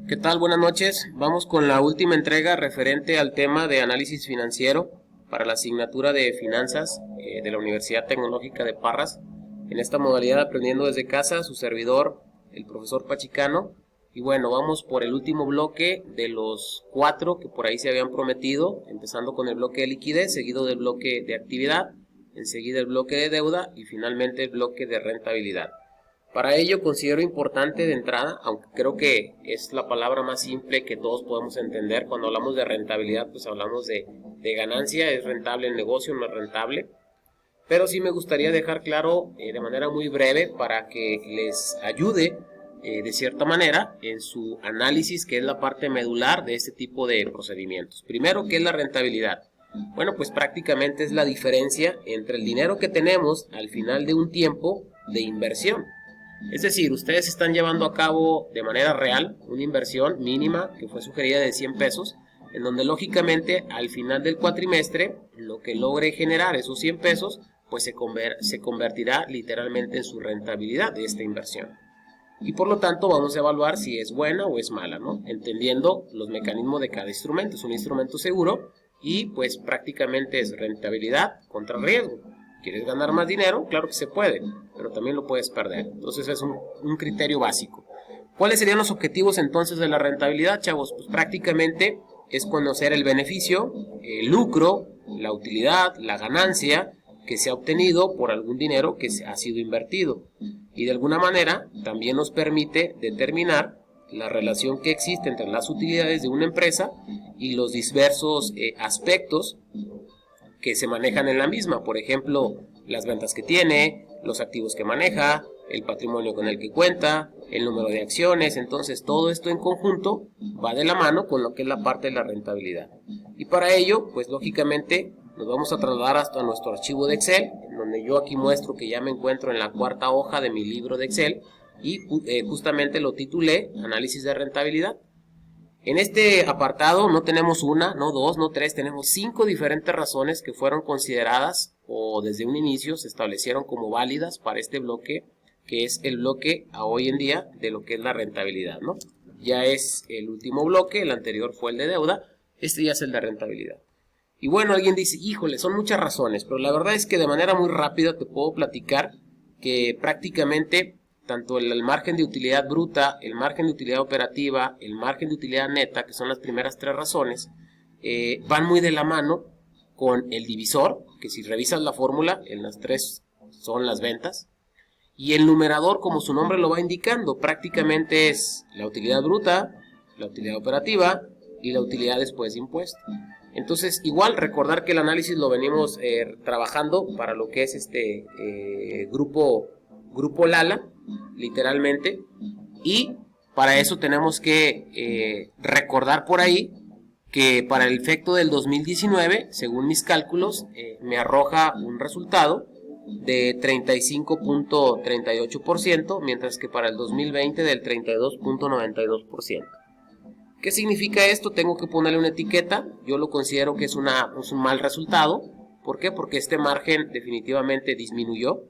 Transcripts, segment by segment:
¿Qué tal? Buenas noches. Vamos con la última entrega referente al tema de análisis financiero para la asignatura de finanzas de la Universidad Tecnológica de Parras. En esta modalidad aprendiendo desde casa, su servidor, el profesor Pachicano. Y bueno, vamos por el último bloque de los 4 que por ahí se habían prometido, empezando con el bloque de liquidez, seguido del bloque de actividad, enseguida el bloque de deuda y finalmente el bloque de rentabilidad. Para ello considero importante de entrada, aunque creo que es la palabra más simple que todos podemos entender, cuando hablamos de rentabilidad pues hablamos de ganancia, es rentable el negocio, no es rentable, pero sí me gustaría dejar claro de manera muy breve para que les ayude de cierta manera en su análisis, que es la parte medular de este tipo de procedimientos. Primero, ¿qué es la rentabilidad? Bueno, pues prácticamente es la diferencia entre el dinero que tenemos al final de un tiempo de inversión. Es decir, ustedes están llevando a cabo de manera real una inversión mínima que fue sugerida de 100 pesos, en donde lógicamente al final del cuatrimestre lo que logre generar esos 100 pesos pues se convertirá literalmente en su rentabilidad de esta inversión. Y por lo tanto vamos a evaluar si es buena o es mala, ¿no? Entendiendo los mecanismos de cada instrumento. Es un instrumento seguro y pues prácticamente es rentabilidad contra riesgo. ¿Quieres ganar más dinero? Claro que se puede, pero también lo puedes perder. Entonces es un criterio básico. ¿Cuáles serían los objetivos entonces de la rentabilidad, chavos? Pues prácticamente es conocer el beneficio, el lucro, la utilidad, la ganancia que se ha obtenido por algún dinero que ha sido invertido. Y de alguna manera también nos permite determinar la relación que existe entre las utilidades de una empresa y los diversos aspectos que se manejan en la misma, por ejemplo, las ventas que tiene, los activos que maneja, el patrimonio con el que cuenta, el número de acciones. Entonces todo esto en conjunto va de la mano con lo que es la parte de la rentabilidad. Y para ello, pues lógicamente nos vamos a trasladar hasta nuestro archivo de Excel, en donde yo aquí muestro que ya me encuentro en la cuarta hoja de mi libro de Excel y justamente lo titulé Análisis de Rentabilidad. En este apartado no tenemos una, no dos, no tres, tenemos 5 diferentes razones que fueron consideradas o desde un inicio se establecieron como válidas para este bloque, que es el bloque a hoy en día de lo que es la rentabilidad, ¿no? Ya es el último bloque, el anterior fue el de deuda, este ya es el de rentabilidad. Y bueno, alguien dice, híjole, son muchas razones, pero la verdad es que de manera muy rápida te puedo platicar que prácticamente tanto el margen de utilidad bruta, el margen de utilidad operativa, el margen de utilidad neta, que son las primeras 3 razones, van muy de la mano con el divisor, que si revisas la fórmula, en las 3 son las ventas, y el numerador, como su nombre lo va indicando, prácticamente es la utilidad bruta, la utilidad operativa y la utilidad después de impuesto. Entonces, igual recordar que el análisis lo venimos trabajando para lo que es este grupo Lala, literalmente, y para eso tenemos que recordar por ahí que para el efecto del 2019, según mis cálculos, me arroja un resultado de 35.38%, mientras que para el 2020 del 32.92%. ¿Qué significa esto? Tengo que ponerle una etiqueta. Yo lo considero que es un mal resultado. ¿Por qué? Porque este margen definitivamente disminuyó.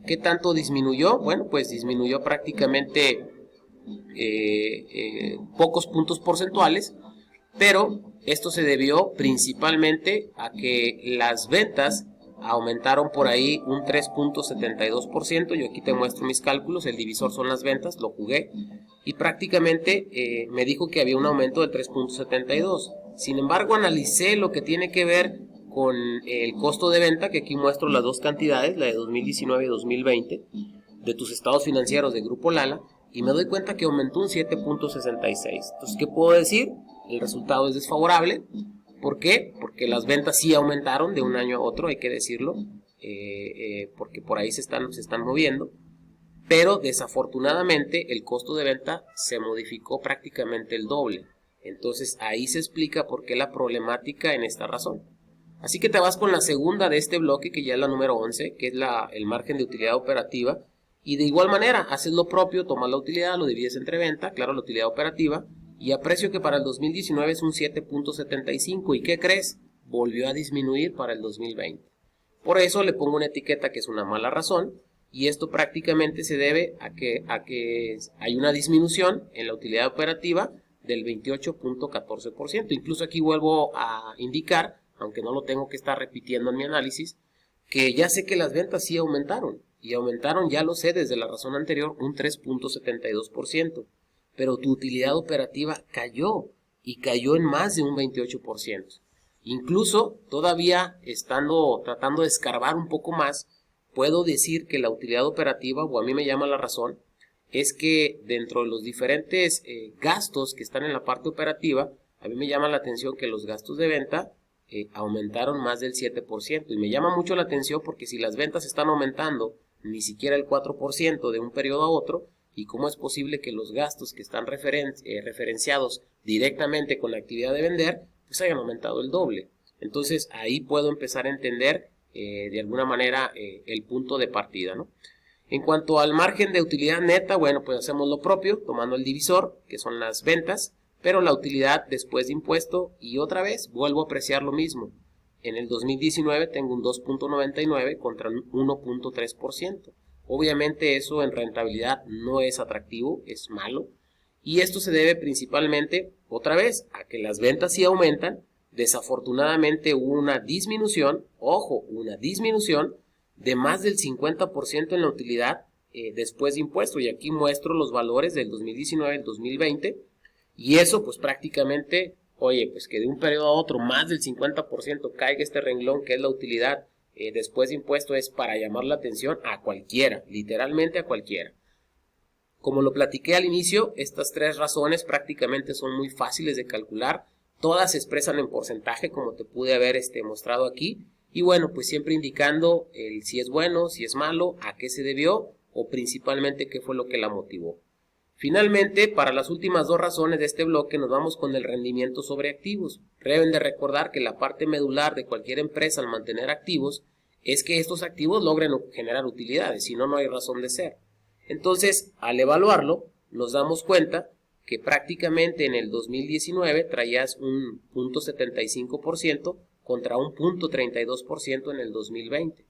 ¿Qué tanto disminuyó? Bueno, pues disminuyó prácticamente pocos puntos porcentuales, pero esto se debió principalmente a que las ventas aumentaron por ahí un 3.72%. Yo aquí te muestro mis cálculos, el divisor son las ventas, lo jugué y prácticamente me dijo que había un aumento del 3.72. Sin embargo, analicé lo que tiene que ver con el costo de venta, que aquí muestro las dos cantidades, la de 2019 y 2020, de tus estados financieros de Grupo Lala, y me doy cuenta que aumentó un 7.66. Entonces, ¿qué puedo decir? El resultado es desfavorable. ¿Por qué? Porque las ventas sí aumentaron de un año a otro, hay que decirlo, porque por ahí se están moviendo, pero desafortunadamente el costo de venta se modificó prácticamente el doble. Entonces ahí se explica por qué la problemática en esta razón. Así que te vas con la segunda de este bloque, que ya es la número 11, que es el margen de utilidad operativa, y de igual manera haces lo propio, tomas la utilidad, lo divides entre venta, claro, la utilidad operativa, y aprecio que para el 2019 es un 7.75, ¿y qué crees? Volvió a disminuir para el 2020. Por eso le pongo una etiqueta que es una mala razón, y esto prácticamente se debe a que hay una disminución en la utilidad operativa del 28.14%. Incluso aquí vuelvo a indicar, aunque no lo tengo que estar repitiendo en mi análisis, que ya sé que las ventas sí aumentaron, y aumentaron, ya lo sé, desde la razón anterior, un 3.72%, pero tu utilidad operativa cayó, y cayó en más de un 28%. Incluso, todavía tratando de escarbar un poco más, puedo decir que la utilidad operativa, o a mí me llama la razón, es que dentro de los diferentes gastos que están en la parte operativa, a mí me llama la atención que los gastos de venta aumentaron más del 7%, y me llama mucho la atención porque si las ventas están aumentando ni siquiera el 4% de un periodo a otro, y cómo es posible que los gastos que están referenciados directamente con la actividad de vender, pues hayan aumentado el doble. Entonces ahí puedo empezar a entender de alguna manera el punto de partida, ¿no? En cuanto al margen de utilidad neta, bueno, pues hacemos lo propio, tomando el divisor, que son las ventas, pero la utilidad después de impuesto, y otra vez vuelvo a apreciar lo mismo. En el 2019 tengo un 2.99 contra un 1.3%. Obviamente eso en rentabilidad no es atractivo, es malo, y esto se debe principalmente, otra vez, a que las ventas sí aumentan. Desafortunadamente hubo una disminución, ojo, una disminución de más del 50% en la utilidad después de impuesto, y aquí muestro los valores del 2019 y el 2020, y eso pues prácticamente, oye, pues que de un periodo a otro más del 50% caiga este renglón que es la utilidad después de impuesto, es para llamar la atención a cualquiera, literalmente a cualquiera. Como lo platiqué al inicio, estas tres razones prácticamente son muy fáciles de calcular, todas se expresan en porcentaje como te pude haber mostrado aquí, y bueno, pues siempre indicando si es bueno, si es malo, a qué se debió o principalmente qué fue lo que la motivó. Finalmente, para las últimas dos razones de este bloque nos vamos con el rendimiento sobre activos. Deben de recordar que la parte medular de cualquier empresa al mantener activos es que estos activos logren generar utilidades, si no, no hay razón de ser. Entonces, al evaluarlo, nos damos cuenta que prácticamente en el 2019 traías un 0.75% contra un 0.32% en el 2020.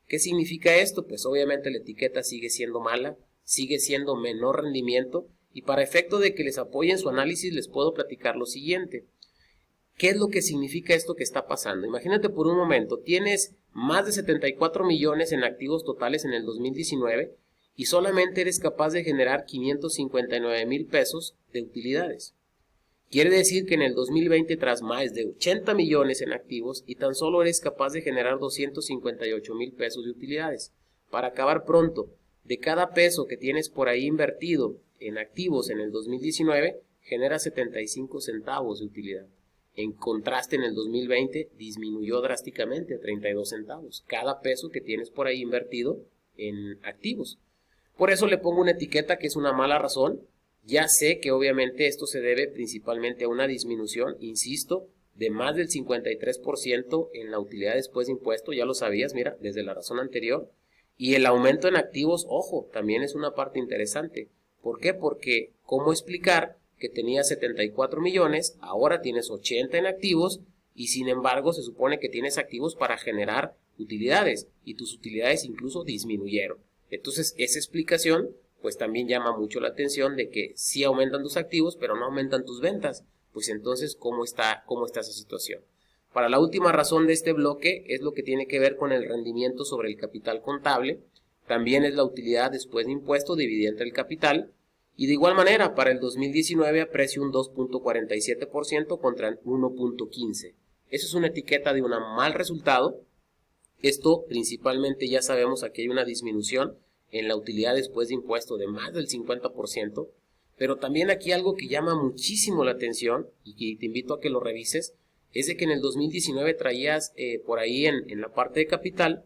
¿Qué significa esto? Pues obviamente la etiqueta sigue siendo mala, sigue siendo menor rendimiento, y para efecto de que les apoyen su análisis les puedo platicar lo siguiente. ¿Qué es lo que significa esto que está pasando? Imagínate por un momento, tienes más de 74 millones en activos totales en el 2019 y solamente eres capaz de generar 559,000 pesos de utilidades. Quiere decir que en el 2020 tras más de 80 millones en activos y tan solo eres capaz de generar 258,000 pesos de utilidades. Para acabar pronto, de cada peso que tienes por ahí invertido en activos en el 2019, genera 75 centavos de utilidad. En contraste, en el 2020 disminuyó drásticamente a 32 centavos cada peso que tienes por ahí invertido en activos. Por eso le pongo una etiqueta que es una mala razón. Ya sé que obviamente esto se debe principalmente a una disminución, insisto, de más del 53% en la utilidad después de impuesto, ya lo sabías, mira, desde la razón anterior. Y el aumento en activos, ojo, también es una parte interesante. ¿Por qué? Porque, ¿cómo explicar que tenías 74 millones, ahora tienes 80 en activos, y sin embargo se supone que tienes activos para generar utilidades, y tus utilidades incluso disminuyeron? Entonces, esa explicación pues también llama mucho la atención de que sí aumentan tus activos, pero no aumentan tus ventas. Pues entonces, ¿cómo está esa situación? Para la última razón de este bloque es lo que tiene que ver con el rendimiento sobre el capital contable. También es la utilidad después de impuesto dividida entre el capital. Y de igual manera, para el 2019 aprecio un 2.47% contra 1.15%. Eso es una etiqueta de un mal resultado. Esto principalmente ya sabemos aquí hay una disminución en la utilidad después de impuesto de más del 50%, pero también aquí algo que llama muchísimo la atención y que te invito a que lo revises, es de que en el 2019 traías por ahí en la parte de capital,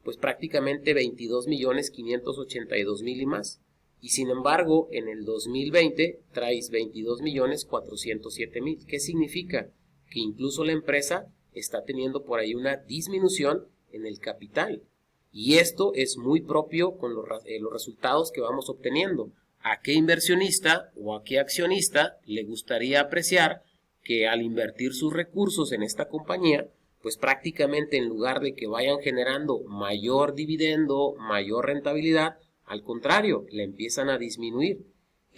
pues prácticamente 22,582,000 y más, y sin embargo en el 2020 traes 22,407,000. ¿Qué significa? Que incluso la empresa está teniendo por ahí una disminución en el capital. Y esto es muy propio con los resultados que vamos obteniendo. ¿A qué inversionista o a qué accionista le gustaría apreciar que al invertir sus recursos en esta compañía, pues prácticamente en lugar de que vayan generando mayor dividendo, mayor rentabilidad, al contrario, la empiezan a disminuir?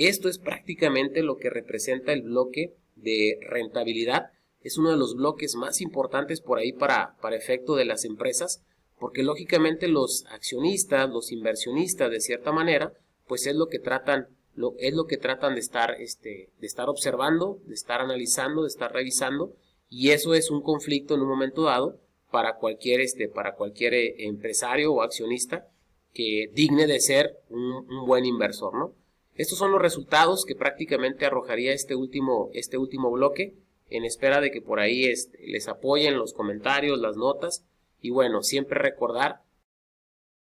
Esto es prácticamente lo que representa el bloque de rentabilidad. Es uno de los bloques más importantes por ahí para efecto de las empresas, porque lógicamente los accionistas, los inversionistas de cierta manera, pues es lo que tratan de estar observando, de estar analizando, de estar revisando, y eso es un conflicto en un momento dado para cualquier empresario o accionista que digne de ser un buen inversor, ¿no? Estos son los resultados que prácticamente arrojaría este último bloque, en espera de que por ahí les apoyen los comentarios, las notas, y bueno, siempre recordar